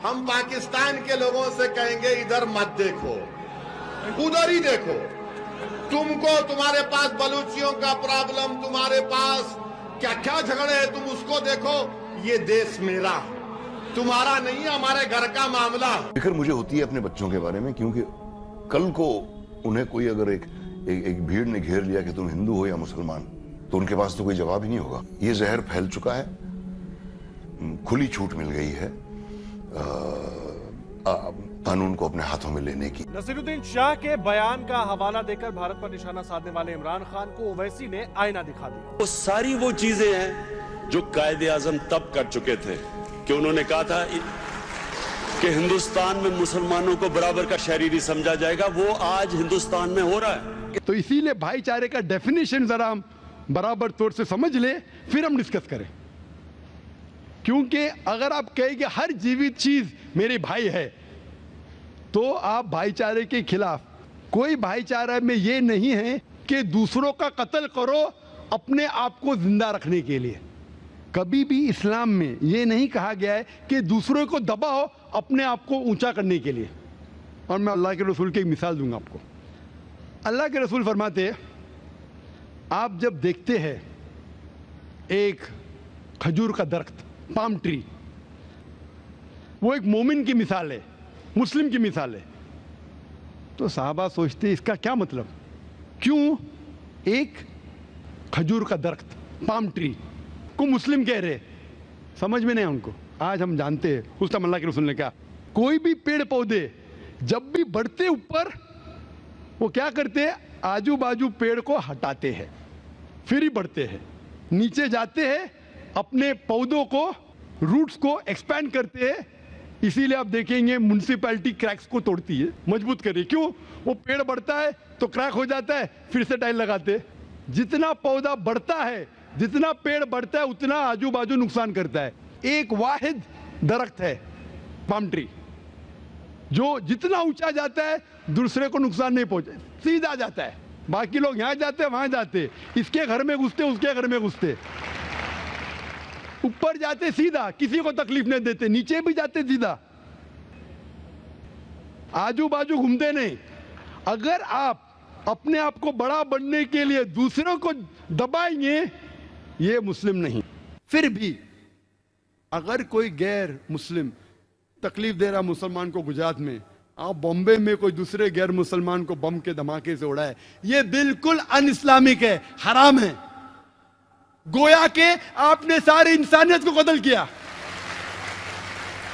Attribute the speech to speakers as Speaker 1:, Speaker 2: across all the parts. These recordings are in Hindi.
Speaker 1: हम पाकिस्तान के लोगों से कहेंगे इधर मत देखो, उधर ही देखो। तुमको तुम्हारे पास बलूचियों का प्रॉब्लम, तुम्हारे पास क्या क्या झगड़े हैं, तुम उसको देखो। ये देश मेरा, तुम्हारा नहीं है, हमारे घर का मामला।
Speaker 2: फिक्र मुझे होती है अपने बच्चों के बारे में, क्योंकि कल को उन्हें कोई अगर एक भीड़ ने घेर लिया कि तुम हिंदू हो या मुसलमान, तो उनके पास तो कोई जवाब ही नहीं होगा। ये जहर फैल चुका है, खुली छूट मिल गई है कानून को अपने हाथों में लेने की।
Speaker 3: नसीरुद्दीन शाह के बयान का हवाला देकर भारत पर निशाना साधने वाले इमरान खान को ओवैसी ने आईना दिखा दिया।
Speaker 4: वो सारी वो चीजें हैं जो कायदे आजम तब कर चुके थे कि उन्होंने कहा था कि हिंदुस्तान में मुसलमानों को बराबर का शहरी नहीं समझा जाएगा। वो आज हिंदुस्तान में हो रहा है।
Speaker 5: तो इसीलिए भाईचारे का डेफिनेशन जरा हम बराबर तौर से समझ ले, फिर हम डिस्कस करें। क्योंकि अगर आप कहें कि हर जीवित चीज मेरे भाई है, तो आप भाईचारे के खिलाफ। कोई भाईचारा में ये नहीं है कि दूसरों का कत्ल करो अपने आप को जिंदा रखने के लिए। कभी भी इस्लाम में ये नहीं कहा गया है कि दूसरों को दबाओ अपने आप को ऊंचा करने के लिए। और मैं अल्लाह के रसूल की एक मिसाल दूंगा आपको। अल्लाह के रसूल फरमाते हैं, आप जब देखते हैं एक खजूर का दरख्त, पाम ट्री, वो एक मोमिन की मिसाल है, मुस्लिम की मिसाल है, तो साहबा सोचते इसका क्या मतलब, क्यों एक खजूर का दरख्त, पाम ट्री को मुस्लिम कह रहे? समझ में नहीं उनको। आज हम जानते हैं, उस टाइम अल्लाह के रसूल ने कहा, कोई भी पेड़ पौधे जब भी बढ़ते ऊपर, वो क्या करते हैं, आजू बाजू पेड़ को हटाते हैं, फिर ही बढ़ते हैं, नीचे जाते हैं, अपने पौधों को, रूट्स को एक्सपैंड करते हैं। इसीलिए आप देखेंगे म्युनिसिपैलिटी क्रैक्स को तोड़ती है, मजबूत करे। क्यों? वो पेड़ बढ़ता है तो क्रैक हो जाता है, फिर से टाइल लगाते हैं। जितना पौधा बढ़ता है, जितना पेड़ बढ़ता है, उतना आजू बाजू नुकसान करता है। एक वाहिद दरख्त है पाम ट्री, जो जितना ऊंचा जाता है दूसरे को नुकसान नहीं पहुंचे, सीधा जाता है। बाकी लोग यहां जाते वहां जाते, इसके घर में घुसते उसके घर में घुसते, ऊपर जाते सीधा, किसी को तकलीफ नहीं देते, नीचे भी जाते सीधा, आजू बाजू घूमते नहीं। अगर आप अपने आप को बड़ा बनने के लिए दूसरों को दबाएंगे, ये मुस्लिम नहीं। फिर भी अगर कोई गैर मुस्लिम तकलीफ दे रहा मुसलमान को गुजरात में, आप बॉम्बे में कोई दूसरे गैर मुसलमान को बम के धमाके से उड़ाए, ये बिल्कुल अन इस्लामिक है, हराम है। गोया के आपने सारी इंसानियत को कत्ल किया।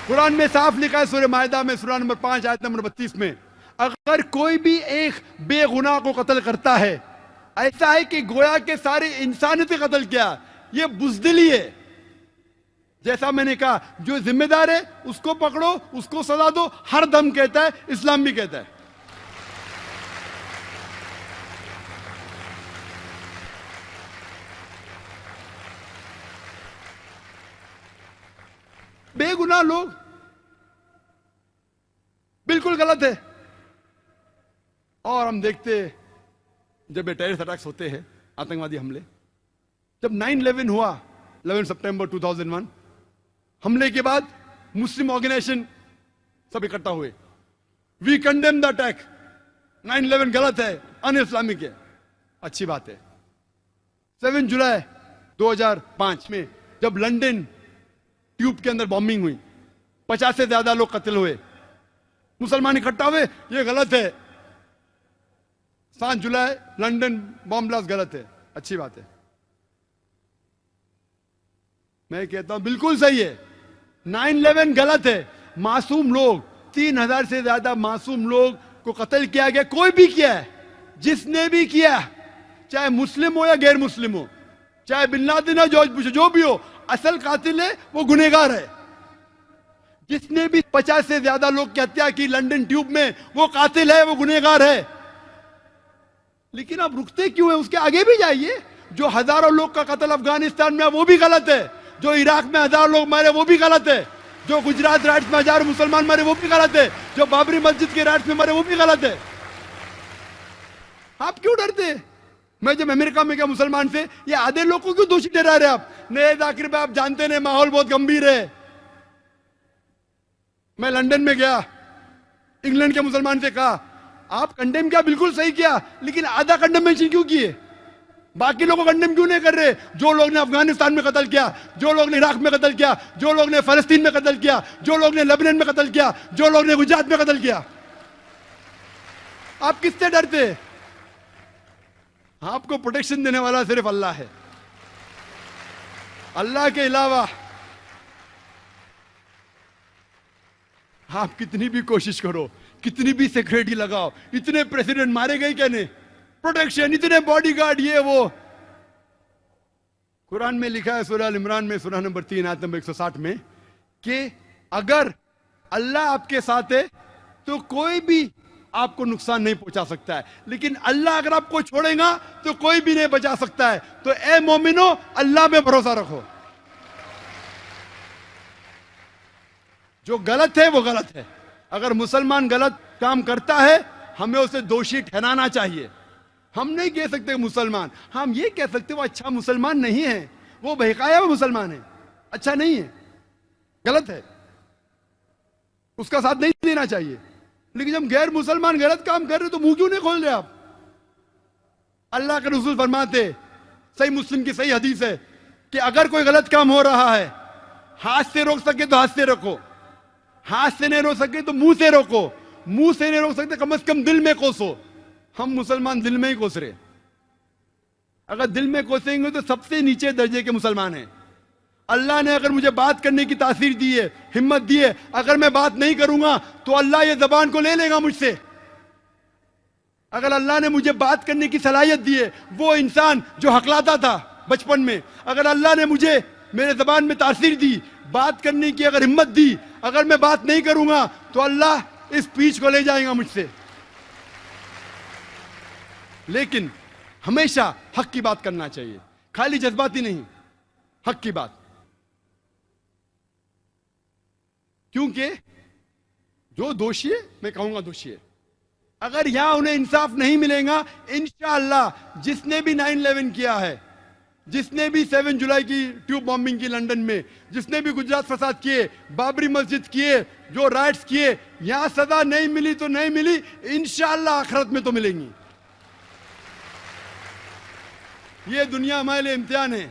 Speaker 5: कुरान में साफ लिखा है, सूरह मायदा में सूरह नंबर 5 आयत नंबर 32 में, अगर कोई भी एक बेगुनाह को कत्ल करता है, ऐसा है कि गोया के सारी इंसानियत को कत्ल किया। ये बुज़दिली है। जैसा मैंने कहा, जो जिम्मेदार है उसको पकड़ो, उसको सजा दो, हर दम कहता है, इस्लाम भी कहता है। बेगुनाह लोग, बिल्कुल गलत है। और हम देखते जब ये टेररिस्ट अटैक्स होते हैं, आतंकवादी हमले, जब 9/11 हुआ, 11 सितंबर 2001, हमले के बाद मुस्लिम ऑर्गेनाइजेशन सब इकट्ठा हुए, वी कंडेम द अटैक, 9/11 गलत है, अन इस्लामिक है। अच्छी बात है। 7 जुलाई 2005 में जब लंदन ट्यूब के अंदर बॉम्बिंग हुई, 50 से ज्यादा लोग कत्ल हुए, मुसलमान इकट्ठा हुए, ये गलत है। 7 जुलाई लंदन बॉम्ब ब्लास्ट गलत है, अच्छी बात है। मैं कहता हूं बिल्कुल सही है, 9/11 गलत है। मासूम लोग, 3000 से ज्यादा मासूम लोग को कत्ल किया गया, कोई भी किया है, जिसने भी किया, चाहे मुस्लिम हो या गैर मुस्लिम हो, चाहे बिन लादेन हो, जॉर्ज बुश, जो भी हो, असल कातिल है, वो गुनहगार है। जिसने भी 50 से ज्यादा लोग की हत्या की लंदन ट्यूब में, वो कातिल है, वो गुनहगार है। लेकिन आप रुकते क्यों है? उसके आगे भी जाइए। जो हजारों लोग का कत्ल अफगानिस्तान में, वो भी गलत है। जो इराक में 1000 लोग मारे, वो भी गलत है। जो गुजरात राइट्स में 1000 मुसलमान मरे, वो भी गलत है। जो बाबरी मस्जिद के राइट्स में मरे, वो भी गलत है। आप क्यों डरते? मैं जब अमेरिका में गया मुसलमान से, ये आधे लोग को क्यों दोषी ठहरा रहे आप? नहीं जाकिर भाई, आप जानते नहीं, माहौल बहुत गंभीर है। मैं लंदन में गया, इंग्लैंड के मुसलमान से कहा आप कंडेम किया, बिल्कुल सही किया, लेकिन आधा कंडेमेशन क्यों किए? बाकी लोगों को कंडेम क्यों नहीं कर रहे? जो लोग ने अफगानिस्तान में कत्ल किया, जो लोग ने इराक में कत्ल किया, जो लोग ने फलस्तीन में कत्ल किया, जो लोग ने लेबनान में कत्ल किया, जो लोग ने गुजरात में कत्ल किया। आप किससे डरते? आपको प्रोटेक्शन देने वाला सिर्फ अल्लाह है। अल्लाह के अलावा आप कितनी भी कोशिश करो, कितनी भी सिक्योरिटी लगाओ, इतने प्रेसिडेंट मारे गए क्या नहीं, प्रोटेक्शन, इतने बॉडीगार्ड, ये वो। कुरान में लिखा है सूरह अल इमरान में सूरह नंबर 3 आयत नंबर 160 में कि अगर अल्लाह आपके साथ है तो कोई भी आपको नुकसान नहीं पहुंचा सकता है, लेकिन अल्लाह अगर आपको छोड़ेगा तो कोई भी नहीं बचा सकता है। तो ए मोमिनो, अल्लाह में भरोसा रखो। जो गलत है वो गलत है। अगर मुसलमान गलत काम करता है हमें उसे दोषी ठहराना चाहिए। हम नहीं कह सकते मुसलमान, हम ये कह सकते वो अच्छा मुसलमान नहीं है, वो बहकाया हुआ मुसलमान है, अच्छा नहीं है, गलत है, उसका साथ नहीं देना चाहिए। लेकिन जब गैर मुसलमान गलत काम कर रहे तो मुंह क्यों नहीं खोल रहे आप? अल्लाह के रसूल फरमाते, सही मुस्लिम की सही हदीस है कि अगर कोई गलत काम हो रहा है, हाथ से रोक सके तो हाथ से रोको, हाथ से नहीं रोक सके तो मुंह से रोको, मुंह से नहीं रोक सकते कम से कम दिल में कोसो। हम मुसलमान दिल में ही कोस रहे। अगर दिल में कोसेंगे तो सबसे नीचे दर्जे के मुसलमान हैं। अल्लाह ने अगर मुझे बात करने की तासीर दी है, हिम्मत दी है, अगर मैं बात नहीं करूंगा तो अल्लाह ये जबान को ले लेगा मुझसे। अगर अल्लाह ने मुझे बात करने की सलाहियत दी है, वो इंसान जो हकलाता था बचपन में, अगर अल्लाह ने मुझे मेरे जबान में तासीर दी, बात करने की अगर हिम्मत दी, अगर मैं बात नहीं करूंगा तो अल्लाह इस पीछ को ले जाएगा मुझसे। लेकिन हमेशा हक की बात करना चाहिए, खाली जज्बाती नहीं, हक की बात। क्योंकि जो दोषी है, मैं कहूंगा दोषी है, अगर यहां उन्हें इंसाफ नहीं मिलेगा, इंशाअल्लाह जिसने भी 9/11 किया है, जिसने भी 7 जुलाई की ट्यूब बॉम्बिंग की लंदन में, जिसने भी गुजरात फसाद किए, बाबरी मस्जिद किए, जो राइट्स किए, यहां सजा नहीं मिली तो नहीं मिली, इंशाअल्लाह आखिरत में तो मिलेंगी। ये दुनिया हमारे लिए इम्तिहान है।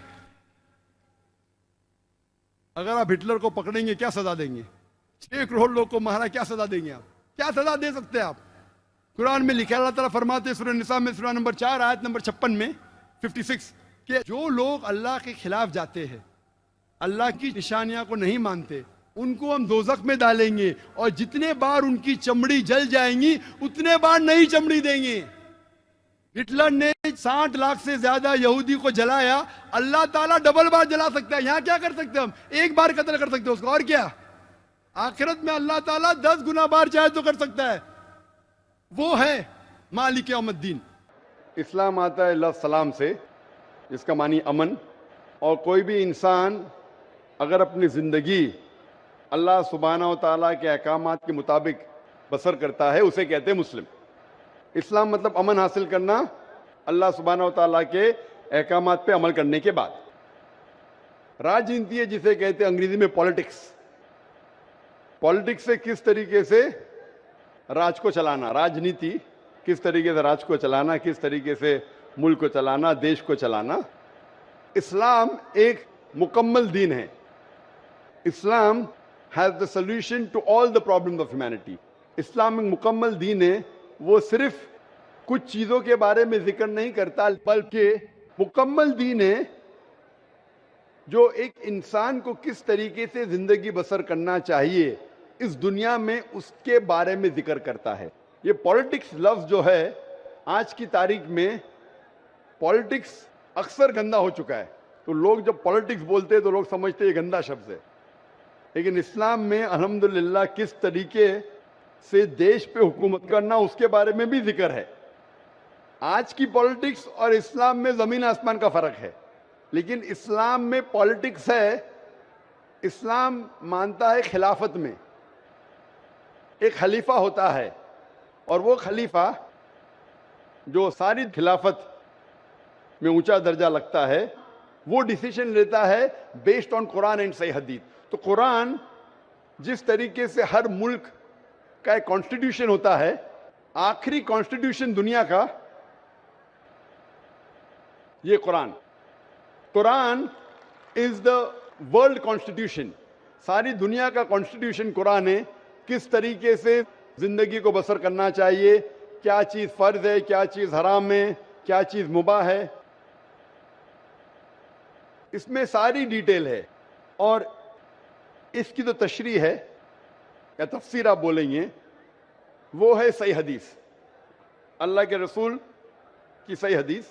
Speaker 5: अगर आप हिटलर को पकड़ेंगे क्या सजा देंगे? 6 करोड़ लोग को मारा, क्या सजा देंगे आप? क्या सजा दे सकते हैं आप? कुरान में लिखा, अल्लाह ताला फरमाते सूरह निसा में सूरह नंबर 4 आयत नंबर 56 में 56 कि जो लोग अल्लाह के खिलाफ जाते हैं, अल्लाह की निशानियां को नहीं मानते, उनको हम दोजख में डालेंगे और जितने बार उनकी चमड़ी जल जाएंगी उतने बार नई चमड़ी देंगे। हिटलर ने 60 लाख से ज्यादा यहूदी को जलाया, अल्लाह ताला डबल बार जला सकता है। यहां क्या कर सकते हैं हम? एक बार कत्ल कर सकते हैं उसको, और क्या? आखिरत में अल्लाह ताला 10 गुना बार चाहे तो कर सकता है। वो है मालिक यौमुद्दीन। इस्लाम आता है लफ्ज़ सलाम से, जिसका मानी अमन। और कोई भी इंसान अगर अपनी जिंदगी अल्लाह सुब्हानहू व तआला के अहकामात के मुताबिक बसर करता है, उसे कहते हैं मुस्लिम। इस्लाम मतलब अमन हासिल करना अल्लाह सुब्हानहू व तआला के अहकामात पे अमल करने के बाद। राजनीति है जिसे कहते हैं अंग्रेजी में पॉलिटिक्स। पॉलिटिक्स से किस तरीके से राज को चलाना, राजनीति किस तरीके से राज को चलाना, किस तरीके से मुल्क को चलाना, देश को चलाना। इस्लाम एक मुकम्मल दीन है। Islam has the solution to all the problems of humanity. इस्लाम एक मुकम्मल दीन है। वो सिर्फ कुछ चीजों के बारे में जिक्र नहीं करता, बल्कि मुकम्मल दीन है जो एक इंसान को किस तरीके से जिंदगी बसर करना चाहिए इस दुनिया में, उसके बारे में जिक्र करता है। ये पॉलिटिक्स लफ्ज जो है, आज की तारीख में पॉलिटिक्स अक्सर गंदा हो चुका है। तो लोग जब पॉलिटिक्स बोलते हैं तो लोग समझते हैं गंदा शब्द है, लेकिन इस्लाम में अल्हम्दुलिल्लाह किस तरीके से देश पे हुकूमत करना उसके बारे में भी जिक्र है। आज की पॉलिटिक्स और इस्लाम में जमीन आसमान का फर्क है, लेकिन इस्लाम में पॉलिटिक्स है। इस्लाम मानता है खिलाफत में एक खलीफा होता है और वो खलीफा जो सारी खिलाफत में ऊंचा दर्जा लगता है, वो डिसीजन लेता है बेस्ड ऑन कुरान एंड सही हदीस। तो कुरान जिस तरीके से हर मुल्क का एक कॉन्स्टिट्यूशन होता है, आखिरी कॉन्स्टिट्यूशन दुनिया का ये Quran. Quran is the world constitution. सारी दुनिया का कॉन्स्टिट्यूशन कुरान है। किस तरीके से जिंदगी को बसर करना चाहिए, क्या चीज फर्ज है, क्या चीज हराम है, क्या चीज मुबाह है, इसमें सारी डिटेल है। और इसकी जो तशरीह है या तफसीर आप बोलेंगे, वो है सही हदीस, अल्लाह के रसूल की सही हदीस,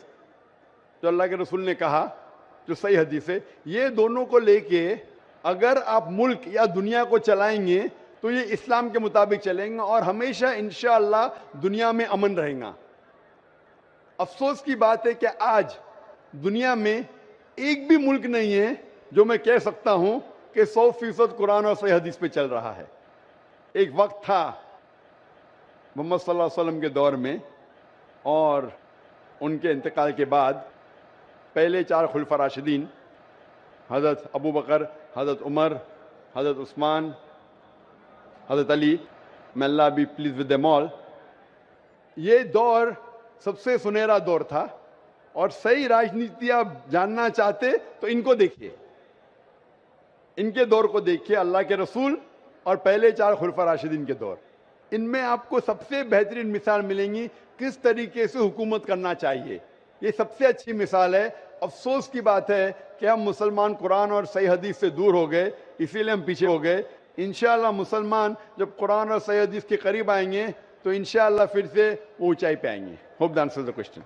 Speaker 5: जो अल्लाह के रसूल ने कहा, जो सही हदीस है। ये दोनों को लेके अगर आप मुल्क या दुनिया को चलाएंगे तो ये इस्लाम के मुताबिक चलेंगे और हमेशा इंशाअल्लाह दुनिया में अमन रहेगा। अफसोस की बात है कि आज दुनिया में एक भी मुल्क नहीं है जो मैं कह सकता हूं कि 100% कुरान और सही हदीस पे चल रहा है। एक वक्त था मोहम्मद सल्लल्लाहु अलैहि वसल्लम के दौर में और उनके इंतकाल के बाद पहले 4 खुलफा राशिदीन, हज़रत अबू बकर, हज़रत उमर, हज़रत उस्मान, हज़रत Ali, may Allah be pleased with them all, ये दौर सबसे सुनहरा दौर था। और सही राजनीति आप जानना चाहते तो इनको देखिए, इनके दौर को देखिए, अल्लाह के रसूल और पहले 4 खुलफा राशिदीन के दौर। इनमें आपको सबसे बेहतरीन मिसाल मिलेंगी किस तरीके से हुकूमत करना चाहिए। ये सबसे अच्छी मिसाल है। अफसोस की बात है कि हम मुसलमान कुरान और सही हदीस से दूर हो गए, इसीलिए हम पीछे हो गए। इंशाअल्लाह मुसलमान जब कुरान और सही हदीस के करीब आएंगे तो इंशाअल्लाह फिर से ऊंचाई पे आएंगे। Hope the answer the question.